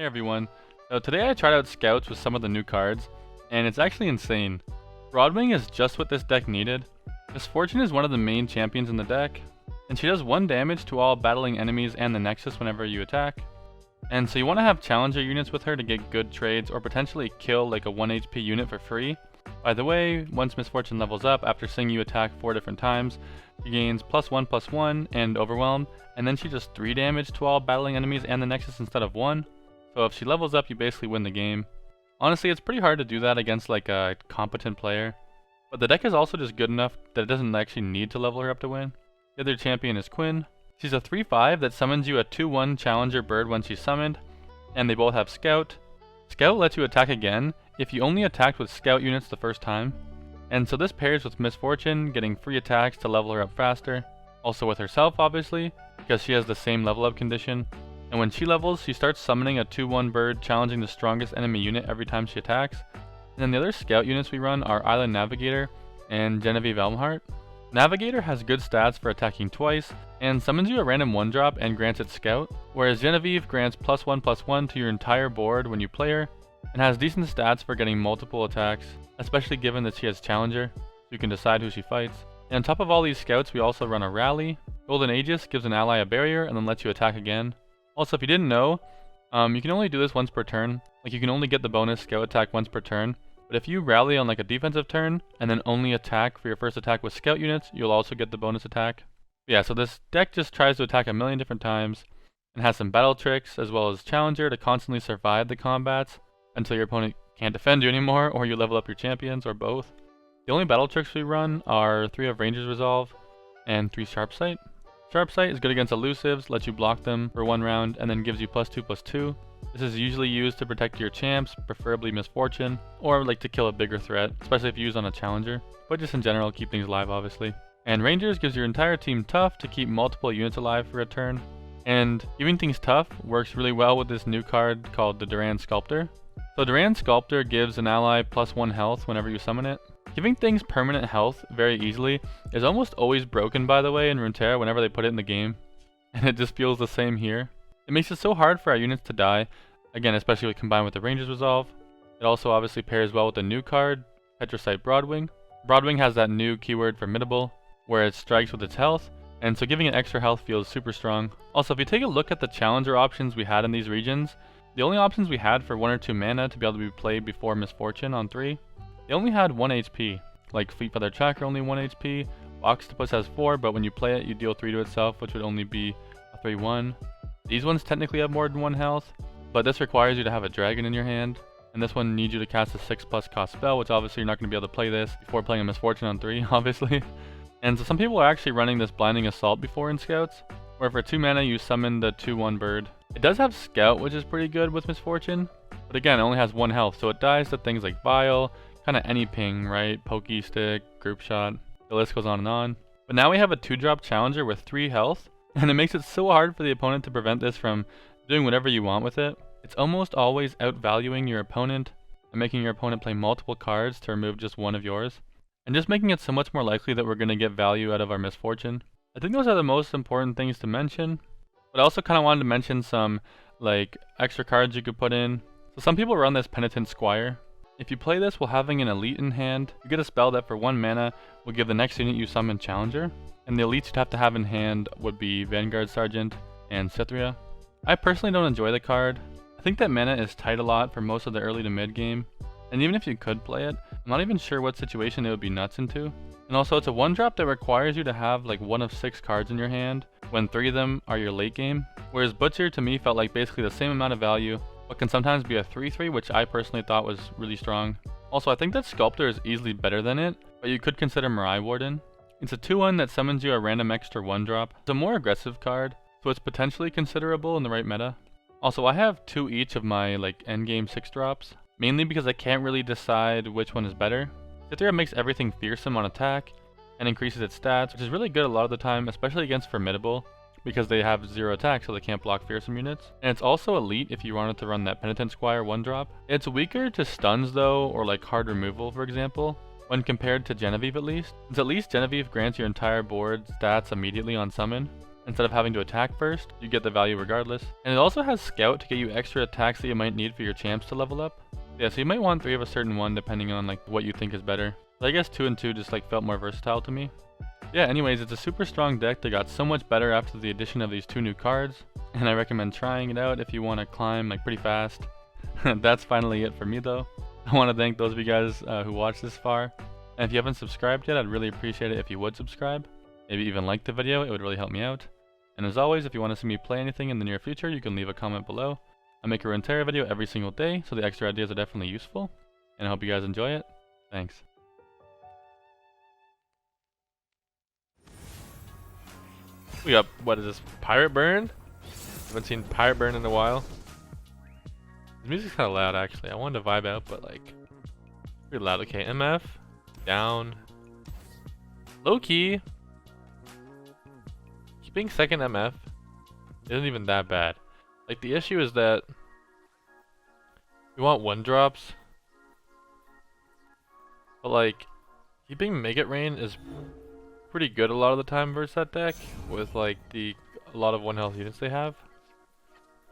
Hey everyone, so today I tried out Scouts with some of the new cards, and it's actually insane. Broadwing is just what this deck needed. Misfortune is one of the main champions in the deck, and she does 1 damage to all battling enemies and the Nexus whenever you attack. And so you want to have challenger units with her to get good trades or potentially kill like a 1 HP unit for free. By the way, once Misfortune levels up, after seeing you attack 4 different times, she gains +1/+1 and Overwhelm, and then she does 3 damage to all battling enemies and the Nexus instead of 1. So if she levels up, you basically win the game. Honestly, it's pretty hard to do that against like a competent player. But the deck is also just good enough that it doesn't actually need to level her up to win. The other champion is Quinn. She's a 3/5 that summons you a 2/1 challenger bird when she's summoned, and they both have Scout. Scout lets you attack again if you only attacked with Scout units the first time. And so this pairs with Misfortune, getting free attacks to level her up faster. Also with herself, obviously, because she has the same level up condition. And when she levels, she starts summoning a 2/1 bird, challenging the strongest enemy unit every time she attacks. And then the other Scout units we run are Island Navigator and Genevieve Elmhart. Navigator has good stats for attacking twice, and summons you a random 1-drop and grants it Scout, whereas Genevieve grants +1/+1 to your entire board when you play her, and has decent stats for getting multiple attacks, especially given that she has Challenger, so you can decide who she fights. And on top of all these Scouts, we also run a Rally. Golden Aegis gives an ally a barrier and then lets you attack again. Also, if you didn't know, you can only do this once per turn. Like, you can only get the bonus Scout attack once per turn. But if you rally on like a defensive turn, and then only attack for your first attack with Scout units, you'll also get the bonus attack. Yeah, so this deck just tries to attack a million different times, and has some battle tricks, as well as Challenger to constantly survive the combats, until your opponent can't defend you anymore, or you level up your champions, or both. The only battle tricks we run are 3 of Ranger's Resolve, and 3 Sharp Sight. Sharp Sight is good against elusives, lets you block them for 1 round, and then gives you +2/+2. This is usually used to protect your champs, preferably Misfortune, or like to kill a bigger threat, especially if used on a challenger, but just in general keep things alive obviously. And Rangers gives your entire team tough to keep multiple units alive for a turn. And giving things tough works really well with this new card called the Duran Sculptor. So Duran Sculptor gives an ally +1 health whenever you summon it. Giving things permanent health very easily is almost always broken, by the way, in Runeterra whenever they put it in the game. And it just feels the same here. It makes it so hard for our units to die, again, especially when combined with the Ranger's Resolve. It also obviously pairs well with the new card, Petricite Broadwing. Broadwing has that new keyword Formidable, where it strikes with its health, and so giving it extra health feels super strong. Also, if you take a look at the challenger options we had in these regions, the only options we had for 1 or 2 mana to be able to be played before Misfortune on 3, they only had 1 HP. Like Fleet Feather Tracker only 1 HP, Octopus has 4, but when you play it you deal 3 to itself, which would only be a 3/1. These ones technically have more than 1 health, but this requires you to have a dragon in your hand, and this one needs you to cast a 6+ cost spell, which obviously you're not going to be able to play this before playing a Misfortune on 3, obviously. And so some people are actually running this Blinding Assault before in Scouts, where for 2 mana you summon the 2/1 bird. It does have Scout, which is pretty good with Misfortune, but again, it only has 1 health, so it dies to things like Vial, kind of any ping, right? Pokey Stick, Group Shot, the list goes on and on. But now we have a 2-drop Challenger with 3 health, and it makes it so hard for the opponent to prevent this from doing whatever you want with it. It's almost always outvaluing your opponent and making your opponent play multiple cards to remove just 1 of yours, and just making it so much more likely that we're going to get value out of our Misfortune. I think those are the most important things to mention, but I also kind of wanted to mention some like extra cards you could put in. So some people run this Penitent Squire. If you play this while having an elite in hand, you get a spell that for 1 mana will give the next unit you summon Challenger, and the elites you'd have to have in hand would be Vanguard Sergeant and Cythria. I personally don't enjoy the card. I think that mana is tight a lot for most of the early to mid game, and even if you could play it, I'm not even sure what situation it would be nuts into. And also it's a 1-drop that requires you to have like 1 of 6 cards in your hand, when 3 of them are your late game, whereas Butcher to me felt like basically the same amount of value, but can sometimes be a 3/3, which I personally thought was really strong. Also, I think that Sculptor is easily better than it, but you could consider Mirai Warden. It's a 2/1 that summons you a random extra 1-drop. It's a more aggressive card, so it's potentially considerable in the right meta. Also, I have 2 each of my like endgame 6-drops, mainly because I can't really decide which one is better. Cythria makes everything fearsome on attack, and increases its stats, which is really good a lot of the time, especially against Formidable, because they have 0 attack, so they can't block fearsome units. And it's also elite if you wanted to run that Penitent Squire 1-drop. It's weaker to stuns though, or like hard removal for example, when compared to Genevieve at least. Since at least Genevieve grants your entire board stats immediately on summon, Instead of having to attack first, you get the value regardless. And it also has Scout to get you extra attacks that you might need for your champs to level up. Yeah, so you might want 3 of a certain one depending on like what you think is better. But I guess 2 and 2 just like felt more versatile to me. Yeah, anyways, it's a super strong deck that got so much better after the addition of these 2 new cards, and I recommend trying it out if you want to climb like pretty fast. That's finally it for me though. I want to thank those of you guys who watched this far, and if you haven't subscribed yet, I'd really appreciate it if you would subscribe. Maybe even like the video, it would really help me out. And as always, if you want to see me play anything in the near future, you can leave a comment below. I make a Runeterra video every single day, so the extra ideas are definitely useful, and I hope you guys enjoy it. Thanks. We got, what is this, Pirate Burn? Haven't seen Pirate Burn in a while. This music's kind of loud actually. I wanted to vibe out, but like, pretty loud. Okay, MF, down. Low key. Keeping second MF isn't even that bad. Like, the issue is that we want 1-drops. But like, keeping Make It Rain is pretty good a lot of the time versus that deck with like a lot of 1 health units they have.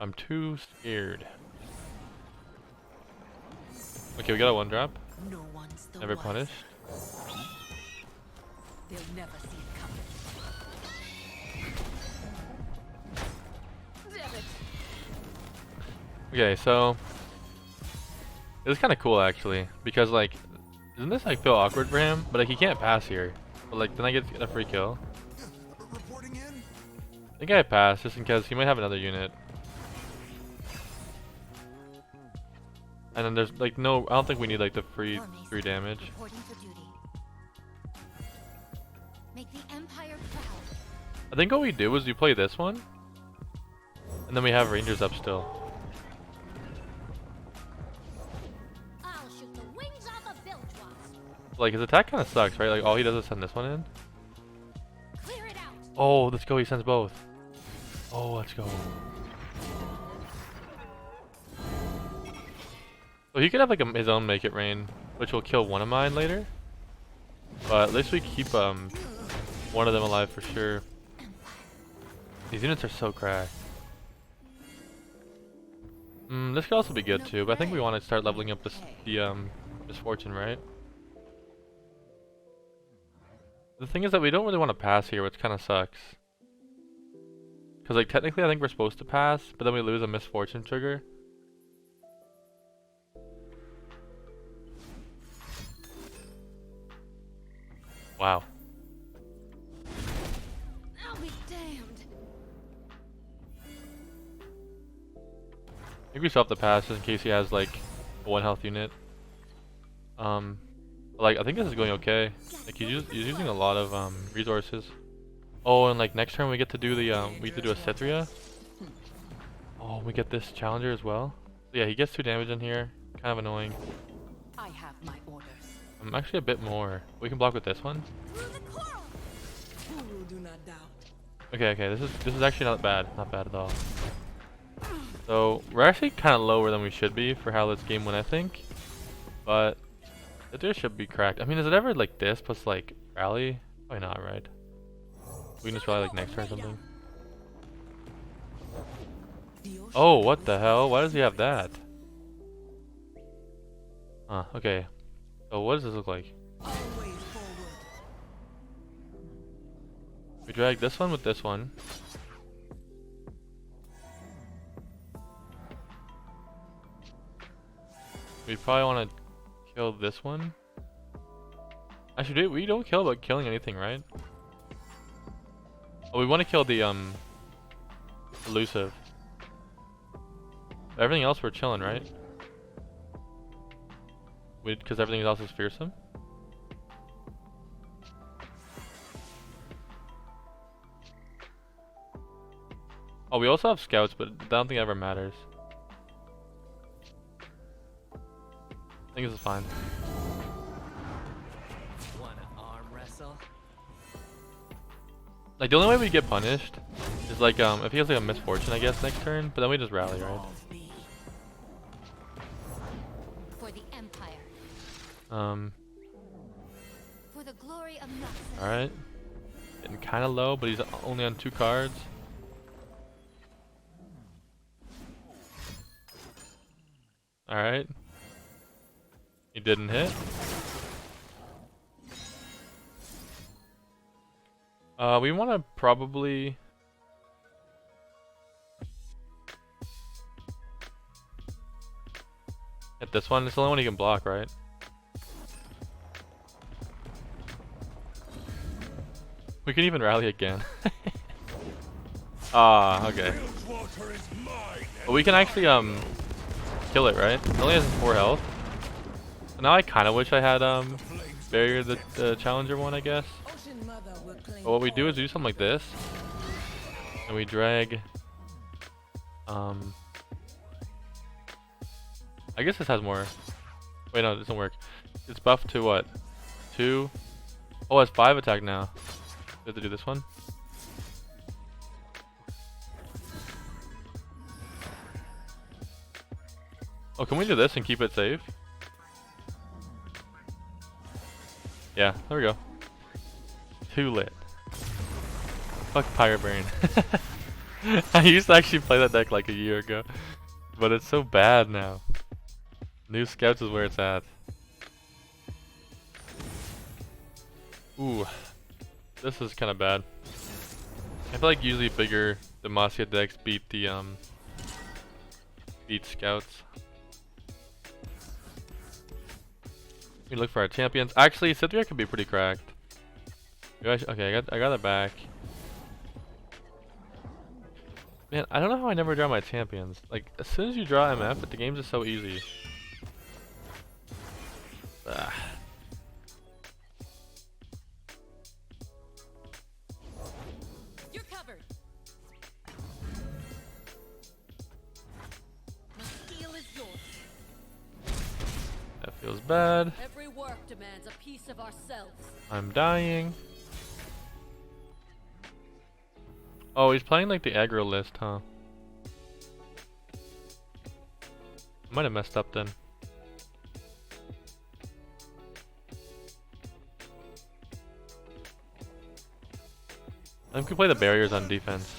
I'm too scared. Okay, we got a 1-drop. No one's the Never wise. punished. They'll never see it coming. Damn it. Okay, so it was kind of cool actually because like, doesn't this like feel awkward for him? But like he can't pass here. But like, then I get a free kill. I think I passed just in case he might have another unit. And then there's like no, I don't think we need like the free 3 damage. Make the Empire proud. I think what we do is we play this one, and then we have Rangers up still. I'll shoot the wings off a Bilgewater. Like his attack kind of sucks, right? Like all he does is send this one in. Clear it out. Oh, let's go. He sends both. Oh, let's go. So he could have like his own Make It Rain, which will kill one of mine later. But at least we keep one of them alive for sure. These units are so cracked. This could also be good too, but I think we want to start leveling up the Misfortune, right? The thing is that we don't really want to pass here, which kind of sucks. Because like technically I think we're supposed to pass, but then we lose a Misfortune trigger. Wow. I'll be damned. I think we still have to pass just in case he has like a 1 health unit. But, like I think this is going okay. Like he's using a lot of resources. Oh, and like next turn we get to do the we get to do a Cithria. Oh, we get this challenger as well. So yeah, he gets 2 damage in here. Kind of annoying. I have my orders. Actually a bit more. We can block with this one. Okay, this is actually not bad. Not bad at all. So we're actually kind of lower than we should be for how this game went, I think. But it should be cracked. I mean, is it ever like this plus like rally? Probably not, right? We can just rally like next turn or something. Oh, what the hell? Why does he have that? Huh, okay. So what does this look like? We drag this one with this one. We probably want to kill this one. Actually, we don't kill about killing anything, right? Oh, we want to kill the elusive. Everything else we're chilling, right? Because everything else is fearsome. Oh, we also have scouts, but I don't think it ever matters. I think this is fine. Wanna arm wrestle? Like the only way we get punished is like if he has like a Misfortune, I guess, next turn, but then we just rally, right? For the Empire. Um. For the glory of Noxus. All right. Getting kind of low, but he's only on 2 cards. Alright. He didn't hit. We want to probably... hit this one. It's the only one he can block, right? We can even rally again. Ah, okay. But we can actually kill it, right? It only has 4 health. So now I kind of wish I had barrier the challenger one, I guess. But what we do is we do something like this, and we drag. I guess this has more. Wait, no, it doesn't work. It's buffed to what? 2. Oh, it has 5 attack now. We have to do this one. Oh, can we do this and keep it safe? Yeah, there we go. Too lit. Fuck Pirate Brain. I used to actually play that deck like a year ago, but it's so bad now. New Scouts is where it's at. Ooh, this is kind of bad. I feel like usually bigger Demacia decks beat the beat Scouts. We look for our champions. Actually, Sivir could be pretty cracked. Okay, I got it back. Man, I don't know how I never draw my champions. Like, as soon as you draw MF, the games are so easy. Ah. You're covered. My steel is yours. That feels bad. Every work demands a piece of ourselves. I'm dying. Oh, he's playing like the aggro list, huh? I might have messed up then. I think we play the barriers on defense.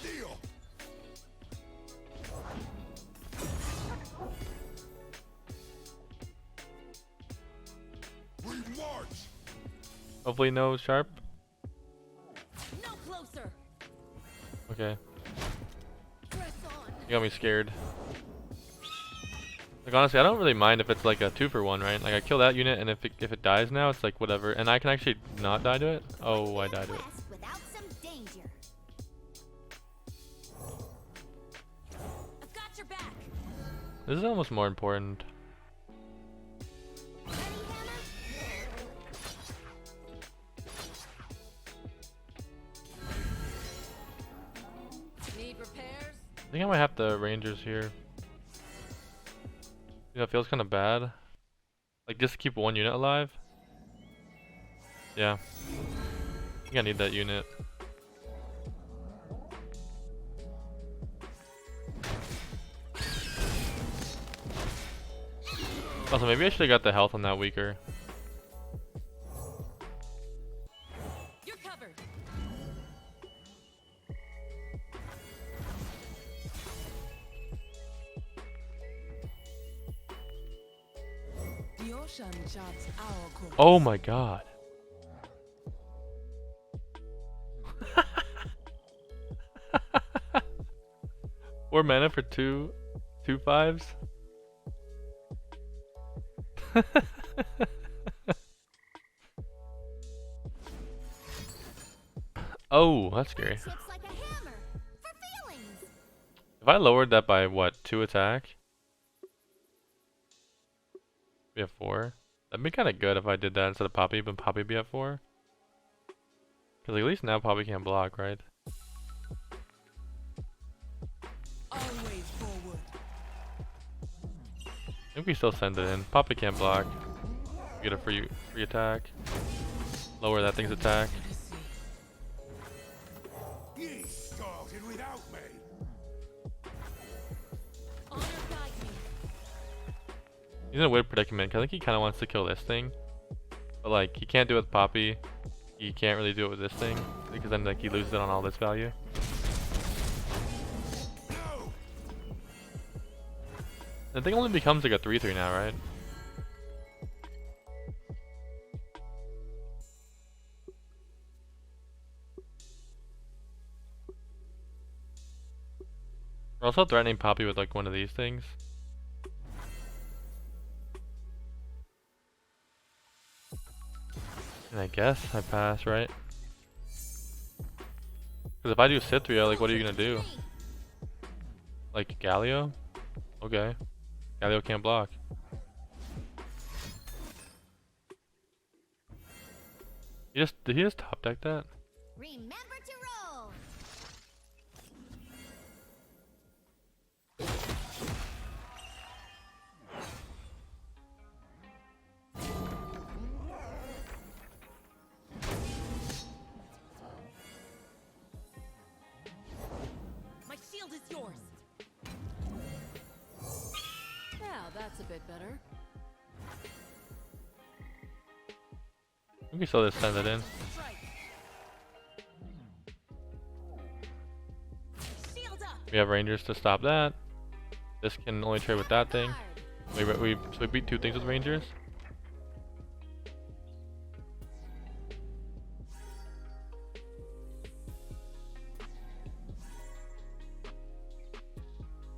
Hopefully no sharp. No closer. Okay. Press on. You got me scared. Like honestly, I don't really mind if it's like a 2-for-1, right? Like I kill that unit, and if it dies now, it's like whatever, and I can actually not die to it. Oh, I died to it. Without some danger. I've got your back. This is almost more important. Ready, Hammer? Need repairs? I think I might have the Rangers here. Yeah, it feels kind of bad. Like just to keep one unit alive. Yeah. I think I need that unit. Also, maybe I should have got the health on that weaker. You're covered. The ocean charts our course. Oh my god. Four mana for two 5s? Oh, that's scary. Tips like a hammer. For feelings. If I lowered that by what, 2 attack? We have 4. That'd be kind of good if I did that instead of Poppy, but Poppy be at 4. Because at least now Poppy can't block, right? Always forward. I think we still send it in. Poppy can't block. Get a free attack. Lower that thing's attack. Ye started without me. Honor guide me. He's in a weird predicament. 'Cause I think he kind of wants to kill this thing. But like, he can't do it with Poppy. He can't really do it with this thing. because then like he loses it on all this value. The thing only becomes like a 3/3 now, right? We're also threatening Poppy with like one of these things. And I guess I pass, right? Because if I do Cithria, like what are you gonna do? Like Galio? Okay. Galio can't block. Did he just top deck that? Remember to roll. My shield is yours. Now that's a bit better. We can still just send it in. Strike. Shield up. We have Rangers to stop that. This can only trade with that thing. So we beat 2 things with Rangers.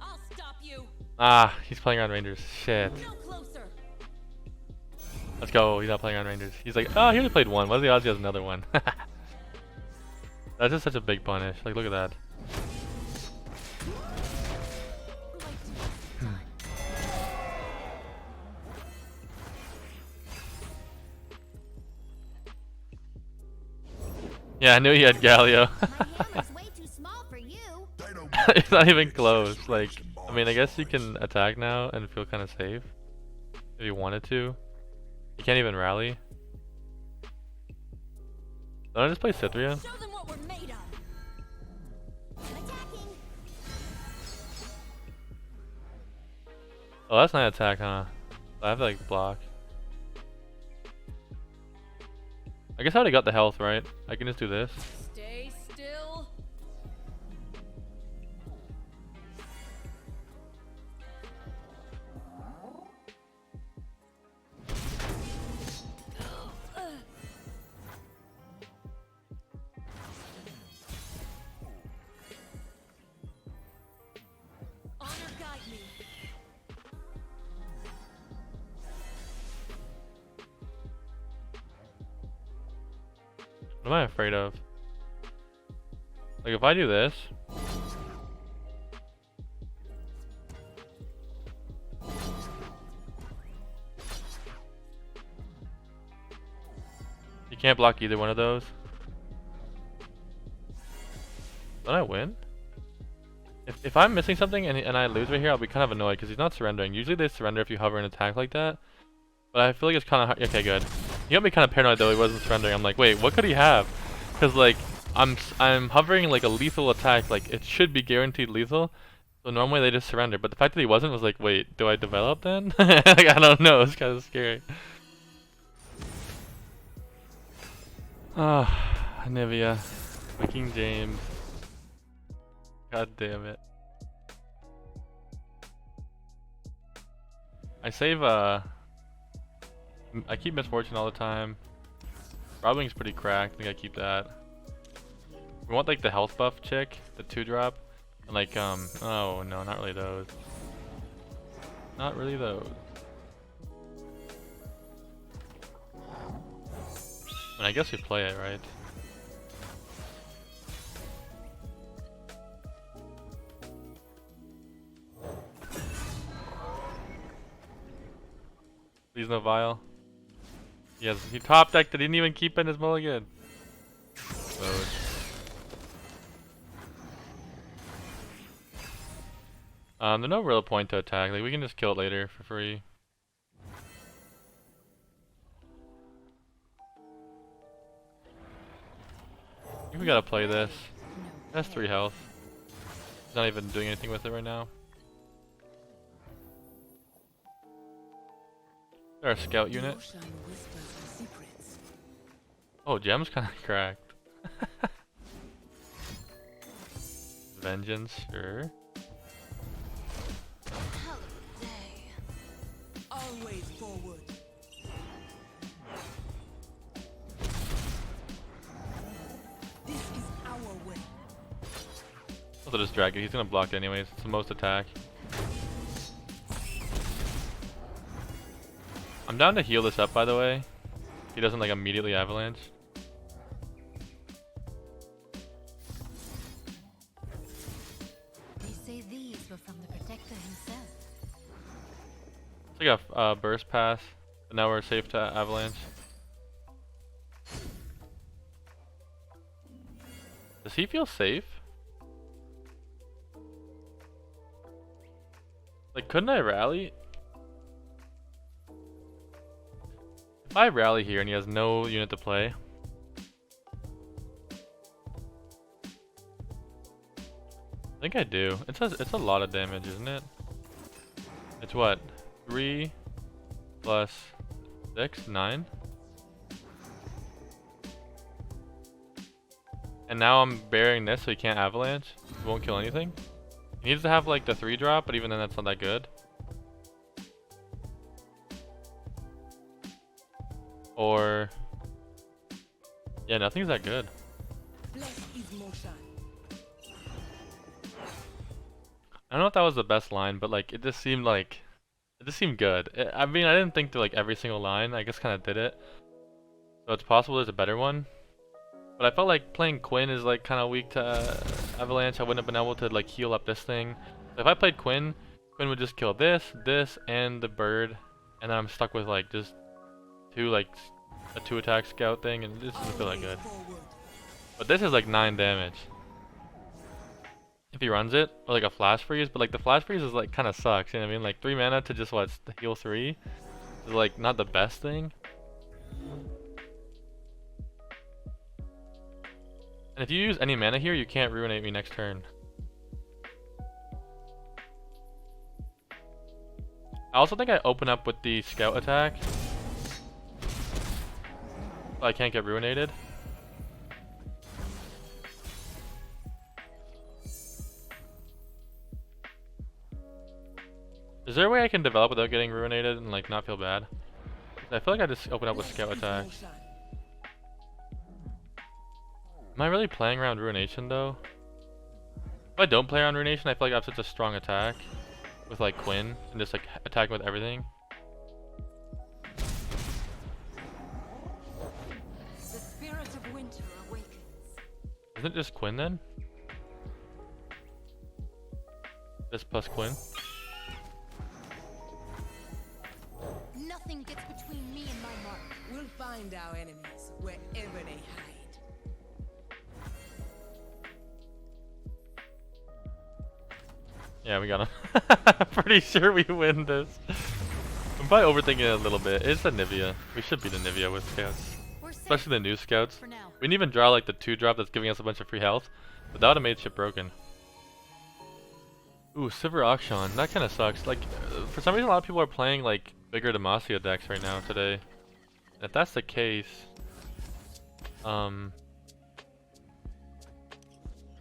I'll stop you. Ah, he's playing on Rangers. Shit. No closer. Let's go. He's not playing on Rangers. He's like, oh, he only played 1. What are the odds he has another one? That's just such a big punish. Like, look at that. Yeah, I knew he had Galio. My hammer's way too small for you. It's not even close. Like, I mean, I guess you can attack now and feel kind of safe. If you wanted to. You can't even rally. Don't I just play Cithria? Show them what we're made of. I'm attacking. Oh, that's not an attack, huh? I have to like block. I guess I already got the health, right? I can just do this. Stay still. Honor guide me. What am I afraid of? Like if I do this. You can't block either one of those. Don't I win? If I'm missing something and I lose right here, I'll be kind of annoyed because he's not surrendering. Usually they surrender if you hover and attack like that. But I feel like it's kind of okay, good. He got me kind of paranoid though. He wasn't surrendering. I'm like, wait, what could he have? Because like I'm hovering like a lethal attack. Like it should be guaranteed lethal. So normally they just surrender. But the fact that he wasn't was like, wait, do I develop then? Like, I don't know. It's kind of scary. Ah, Anivia, King James. God damn it. I save I keep Misfortune all the time. Broadwing's pretty cracked. I think I keep that. We want like the health buff chick, the 2-drop. And like oh no, not really those. Not really those. And I guess we play it, right? Please no vial. Yes, he top decked it, he didn't even keep in his mulligan. Load. There's no real point to attack, like we can just kill it later for free. I think we gotta play this. That's 3 health. He's not even doing anything with it right now. Our scout The unit. ocean whispers her secrets. Oh, Gem's kind of cracked. Vengeance, sure. Always forward. This is our way. I'll just drag it. He's gonna block it anyways. It's the most attack. I'm down to heal this up, by the way. He doesn't like immediately avalanche. They say these were from the Protector himself. It's like a burst pass, but now we're safe to avalanche. Does he feel safe? Like, couldn't I rally? If I rally here and he has no unit to play, I think I do. It's a lot of damage, isn't it? It's what? 3 plus 6, 9. And now I'm burying this so he can't avalanche. He won't kill anything. He needs to have like the 3 drop, but even then that's not that good. Or yeah, nothing's that good. Bless his motion. I don't know if that was the best line, but like it just seemed good. I mean, I didn't think through like every single line. I just kind of did it. So it's possible there's a better one. But I felt like playing Quinn is like kind of weak to avalanche. I wouldn't have been able to like heal up this thing. So if I played Quinn, Quinn would just kill this, and the bird, and then I'm stuck with like just two like a 2-attack scout thing, and this doesn't feel that good. But this is like 9 damage if he runs it, or like a flash freeze. But like the flash freeze is like kind of sucks. You know what I mean? Like 3 mana to just what, heal 3 is like not the best thing. And if you use any mana here, you can't ruinate me next turn. I also think I open up with the scout attack. So I can't get ruinated. Is there a way I can develop without getting ruinated and like not feel bad? I feel like I just open up with scout attack. Am I really playing around Ruination though? If I don't play around Ruination, I feel like I have such a strong attack with like Quinn and just like attacking with everything. The spirit of winter awakens. Isn't it just Quinn then? This plus Quinn? Nothing gets between me and my mark. We'll find our enemies wherever they hide. Yeah, we got him. Pretty sure we win this. I'm probably overthinking it a little bit. It's Anivia. We should beat Anivia with scouts. We're safe Especially the new scouts. for now. We didn't even draw like the 2-drop that's giving us a bunch of free health. But that would have made shit broken. Ooh, Sivir Akshan. That kind of sucks. Like, for some reason a lot of people are playing like bigger Demacia decks right now today. If that's the case,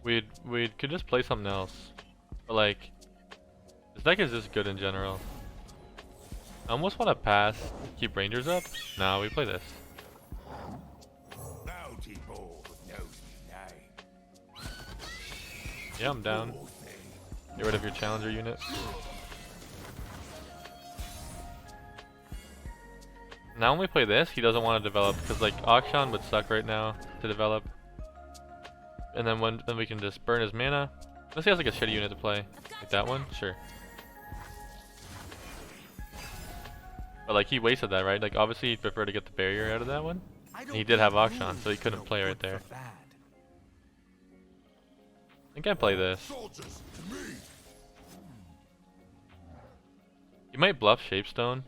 we could just play something else. But like, this deck is just good in general. I almost want to pass, keep Rangers up. No, we play this. Bounty board knows me name. Yeah, I'm down. Get rid of your challenger unit. Now when we play this, he doesn't want to develop because like Akshan would suck right now to develop. And then then we can just burn his mana. Unless he has like a shitty unit to play. Like that one? Sure. But like he wasted that, right? Like obviously he'd prefer to get the barrier out of that one. And he did have Akshan, so he couldn't play right there. I think I play this. Soldiers, to me. You might bluff Shapestone,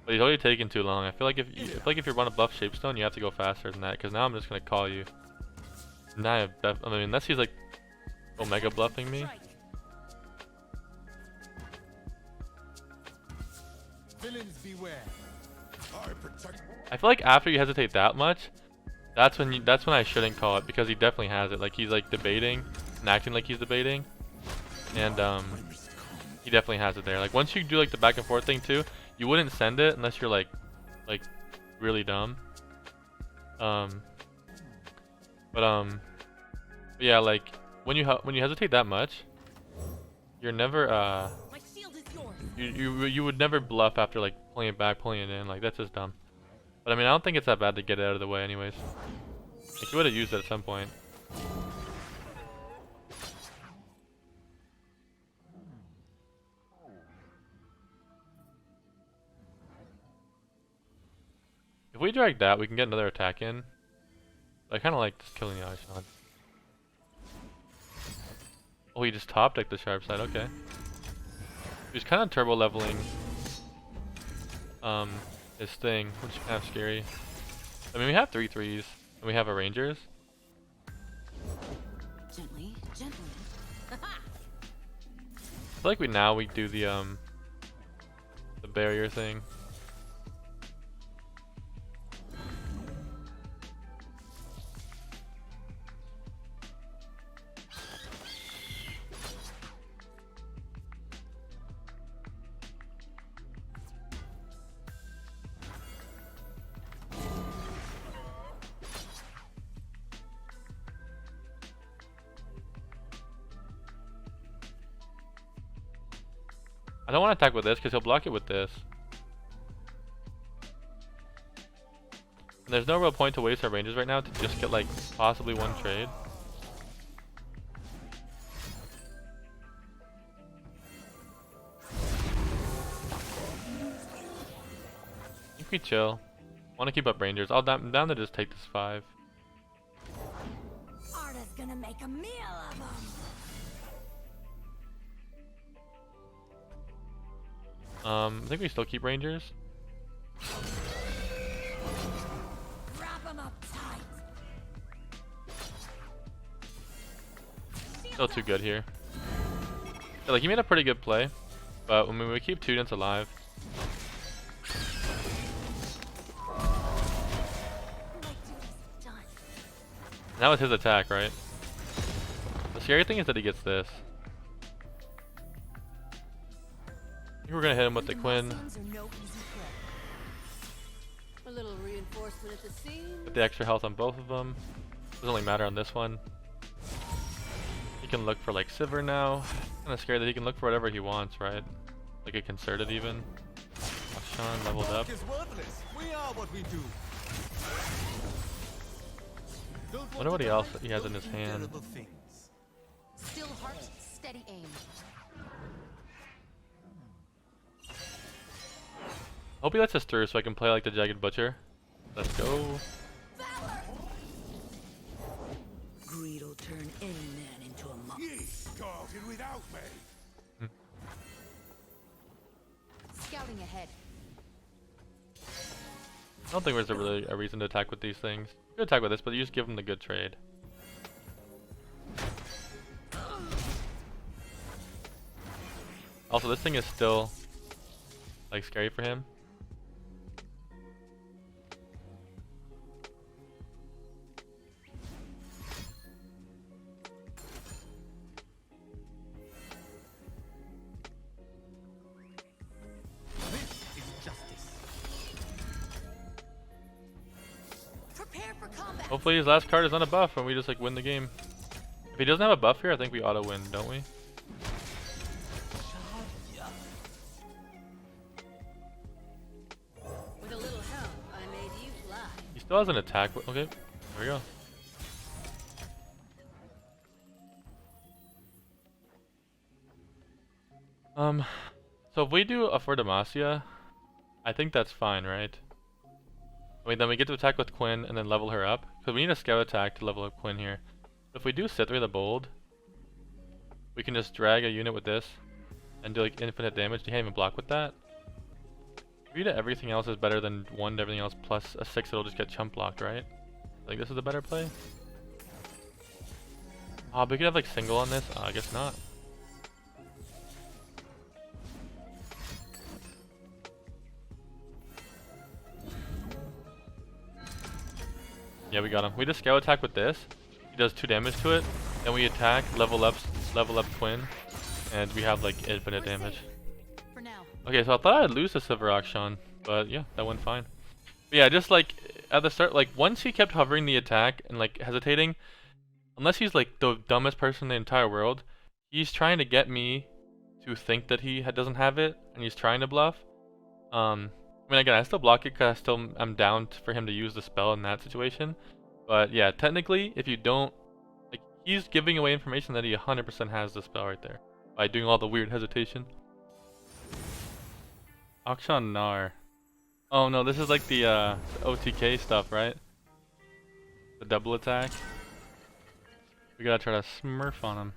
but he's already taking too long. I feel like if you want to bluff Shapestone, you have to go faster than that. Because now I'm just gonna call you. Now I mean, unless he's like Omega bluffing me. Villains beware. I protect. I feel like after you hesitate that much, that's when I shouldn't call it because he definitely has it. Like he's like debating, and and acting like he's debating. And he definitely has it there. Like once you do like the back and forth thing too, you wouldn't send it unless you're like really dumb. But yeah, like when you hesitate that much, you're never My shield is yours. you would never bluff after like pulling it back, pulling it in. Like that's just dumb. But I mean, I don't think it's that bad to get it out of the way anyways. Like you would have used it at some point. If we drag that, we can get another attack in. I kind of like just killing the Akshan. Oh, he just top decked the sharp side. Okay. He's kind of turbo leveling his thing, which is kind of scary. I mean, we have 3/3s and we have a rangers. Gently, gently. I feel like we do the barrier thing. I don't want to attack with this because he'll block it with this. And there's no real point to waste our ranges right now to just get like possibly one trade. I think we chill. Want to keep up rangers. I'm down to just take this 5. Arda's gonna make a meal of them. I think we still keep rangers. Wrap 'em up tight. Still too good here. Yeah, like he made a pretty good play, but when we keep 2 units alive. My duty's done. And that was his attack, right? The scary thing is that he gets this. I think we're gonna hit him with the Quinn. Things are no easy prey. A little reinforcement at the seams. Get the extra health on both of them. Doesn't really matter on this one. He can look for like Sivir now. Kind of scared that he can look for whatever he wants, right? Like a concerted even. Akshan leveled up. Is worthless. We are what we do. Wonder what else he has in his hand. Terrible things. Still heart, steady aim. Hope he lets us through so I can play like the Jagged Butcher. Let's go. Greed will turn any man into a monk. Ye started without me. Scouting ahead. I don't think there's really a reason to attack with these things. You could attack with this, but you just give him the good trade. Also, this thing is still like scary for him. Prepare for combat. Hopefully his last card is on a buff and we just like win the game. If he doesn't have a buff here, I think we auto win, don't we? With a little help, I made you fly. He still has an attack. Okay, there we go. So if we do a for Demacia, I think that's fine, right? I mean, then we get to attack with Quinn and then level her up. Because we need a scout attack to level up Quinn here. If we do Sithri the Bold, we can just drag a unit with this and do like infinite damage. You can't even block with that. Read everything else is better than 1 to everything else plus a 6 it'll just get chump blocked, right? Like this is a better play. Oh, but we could have like single on this? I guess not. Yeah, we got him. We just scout attack with this. He does 2 damage to it, Then we attack, level up Quinn, and we have like infinite damage. For now. Okay, so I thought I'd lose the Sivir Akshan, but yeah, that went fine. But yeah, just like at the start, like once he kept hovering the attack and like hesitating, unless he's like the dumbest person in the entire world, he's trying to get me to think that he doesn't have it, and he's trying to bluff. I mean, again, I still block it because I'm down for him to use the spell in that situation. But yeah, technically, if you don't, like, he's giving away information that he 100% has the spell right there by doing all the weird hesitation. Akshan Gnar. Oh no, this is like the OTK stuff, right? The double attack. We gotta try to smurf on him.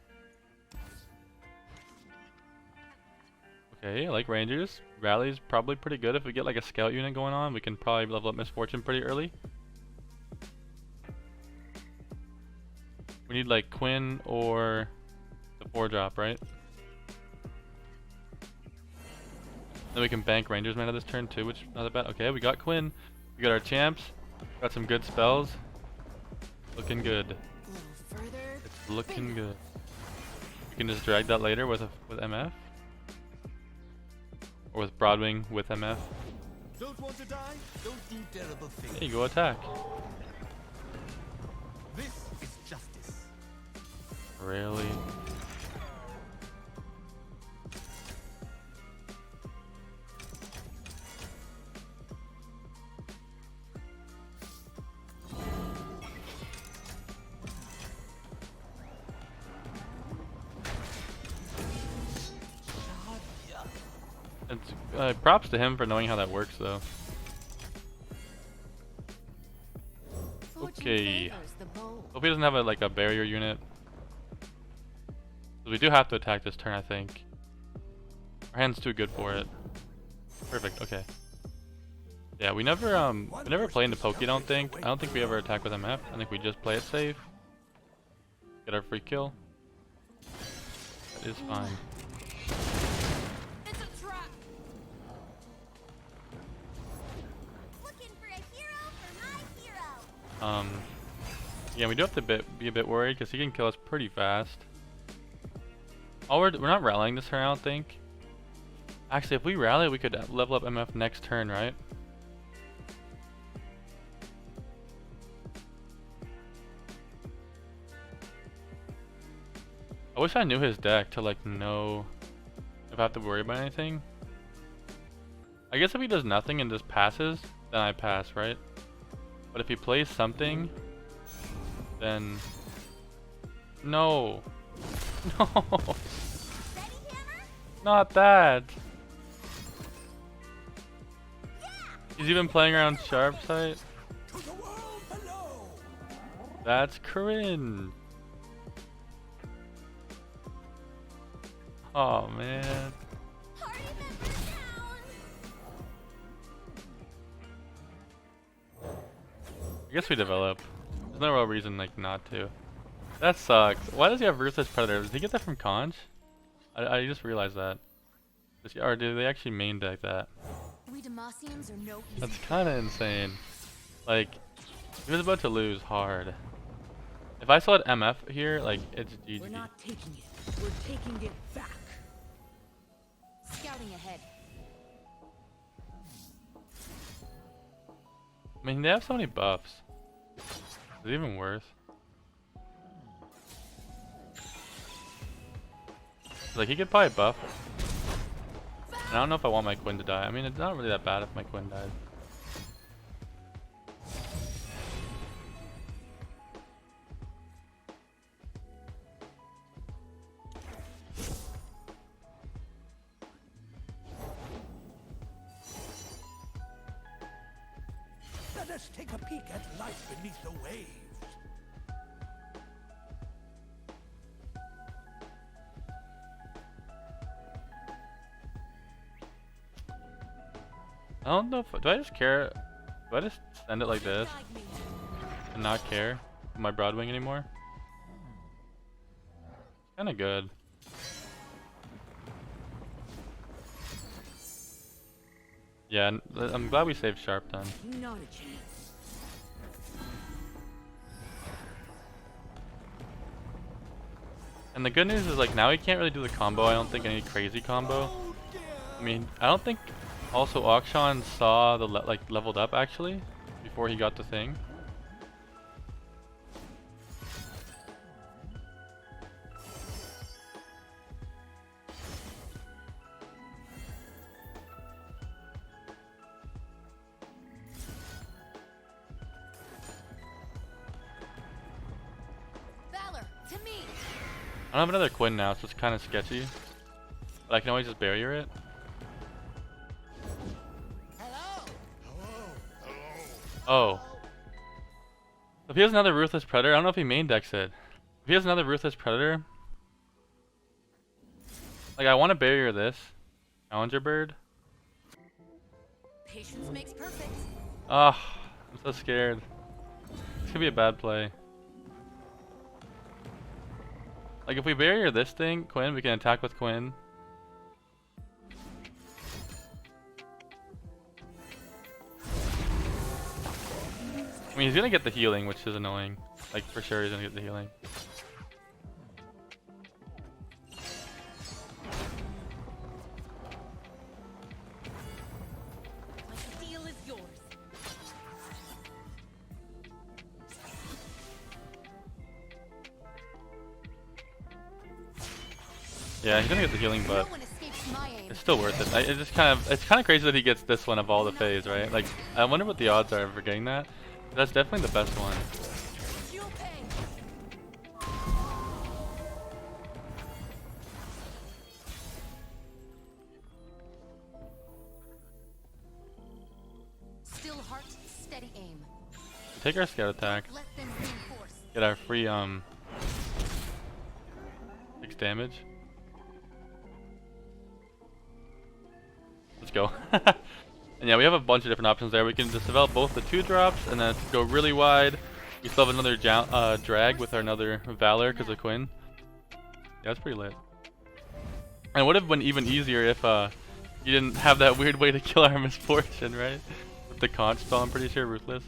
Okay, I like rangers. Rally's probably pretty good. If we get like a scout unit going on, we can probably level up misfortune pretty early. We need like Quinn or the 4-drop, right? Then we can bank Rangers mana this turn too, which is not that bad. Okay, we got Quinn. We got our champs. Got some good spells. Looking good. It's looking good. We can just drag that later with MF. Or with Broadwing with MF. Don't want to die? Don't do terrible things. There you go, attack. This is justice. Really? It's, props to him for knowing how that works, though. Okay. Hope he doesn't have like a barrier unit. So we do have to attack this turn, I think. Our hand's too good for it. Perfect. Okay. Yeah, we never play into Poke. I don't think we ever attack with MF. I think we just play it safe. Get our free kill. That is fine. Yeah, we do have to be a bit worried because he can kill us pretty fast. Oh, we're not rallying this turn, I don't think. Actually, if we rally, we could level up MF next turn, right? I wish I knew his deck to like know if I have to worry about anything. I guess if he does nothing and just passes, then I pass, right? But if he plays something, then no, no, not that. He's even playing around sharp sight. That's cringe. Oh man. I guess we develop. There's no real reason like not to. That sucks. Why does he have Ruthless Predator? Did he get that from Conch? I just realized that. Or do they actually main deck that? That's kind of insane. Like, he was about to lose hard. If I saw an MF here, like, it's GG. We're not taking it. We're taking it back. Scouting ahead. I mean, they have so many buffs. Is it even worth? Like, he could probably buff. And I don't know if I want my Quinn to die. I mean, it's not really that bad if my Quinn died. Let us take a peek at life beneath the waves. I don't know if, do I just care? Do I just send it like this and not care about my Broadwing anymore? Kinda good. Yeah, I'm glad we saved Sharp then. Not a chance. And the good news is like now he can't really do the combo. I don't think any crazy combo. I mean, I don't think also Akshan saw the leveled up actually before he got the thing. Valor, to me. I don't have another Quinn now, so it's kind of sketchy. But I can always just barrier it. Oh. If he has another Ruthless Predator, I don't know if he main decks it. If he has another Ruthless Predator, like I want to barrier this. Challenger Bird. Patience makes perfect. Ah, I'm so scared. This could be a bad play. Like if we barrier this thing, Quinn, we can attack with Quinn. I mean, he's gonna get the healing, which is annoying. Like for sure, he's gonna get the healing. My steel is yours. Yeah, he's gonna get the healing, No but one escapes my aim. it's still worth it. It's kind of crazy that he gets this one of all the phase, right? Like, I wonder what the odds are for getting that. That's definitely the best one. You'll pay. Still heart, steady aim. Take our scout attack. Let them reinforce. Get our free 6 damage. Let's go. And yeah, we have a bunch of different options there. We can just develop both the 2-drops and then go really wide. We still have another drag with our another Valor because of Quinn. Yeah, that's pretty lit. And it would have been even easier if you didn't have that weird way to kill our Misfortune, right? With the conch spell, I'm pretty sure, Ruthless.